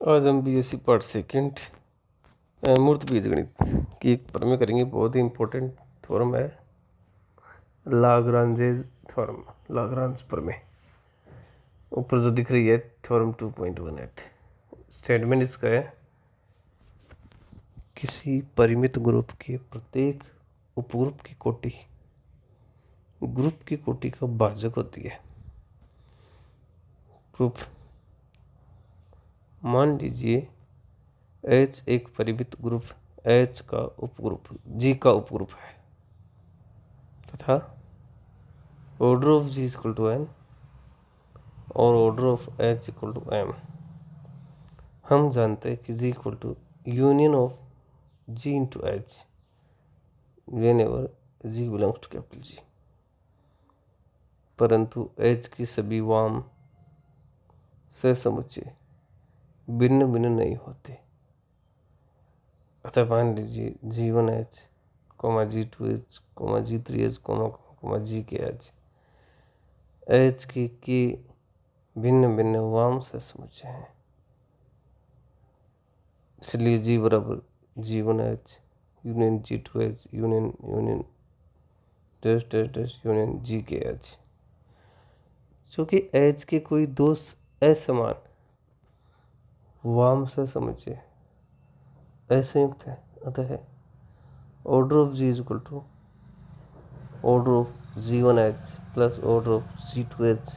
आज हम BSc part second मूर्त बीजगणित की एक प्रमेय करेंगे। बहुत ही इंपॉर्टेंट थ्योरम है, लाग्रांजेज थ्योरम, लाग्रांज प्रमेय। ऊपर जो दिख रही है थ्योरम 2.18 स्टेटमेंट इसका है, किसी परिमित ग्रुप के प्रत्येक उपग्रुप की कोटि ग्रुप की कोटि का भाजक होती है। प्रूफ, मान लीजिए H एक परिमित ग्रुप H का उपग्रुप G का उपग्रुप है तथा order of G equal to n और order of H equal to m। हम जानते हैं कि G equal to union of G into H whenever G belongs to capital G, परंतु H की सभी वाम से समुच्चय भिन्न भिन्न नहीं होते। अतः मान लीजिए G1H, G2H, G3H, GKH H के भिन्न भिन्न वाम से समुच्चय हैं। इसलिए G बराबर G1H union G2H union union dash dash dash union GKH। चूँकि H के कोई दो असमान वाम से समुच्चय असंयुक्त है, अतः order of G is equal to order of G1H plus order of G2H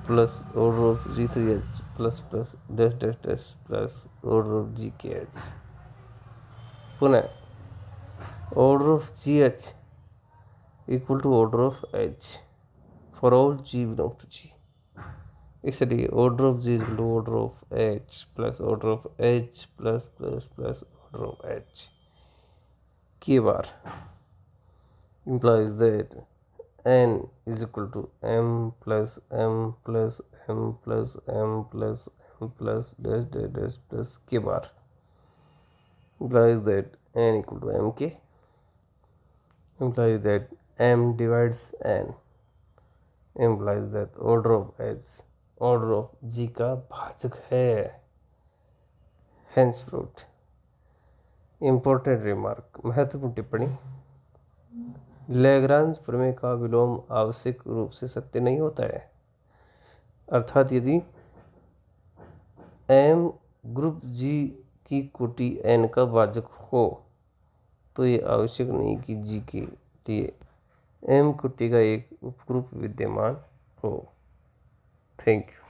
plus order of G3H plus plus dash dash dash plus order of GKH। पुनः order of GH equal to order of H for all G belong to G। इसलिए order of G equal to order of H plus order of H plus plus plus order of H के बार implies that n is equal to m plus m plus m plus m plus m plus dash dash dash plus k bar implies that n equal to mk implies that m divides n implies that order of h order of g का भाजक है। henceforth important remark, महत्वपूर्ण टिप्पणी, Lagrange प्रमेय का विलोम आवश्यक रूप से सत्य नहीं होता है। अर्थात यदि m ग्रुप G की कोटि n का भाजक हो तो ये आवश्यक नहीं कि G के लिए m कोटि का एक उपग्रुप विद्यमान हो। Thank you.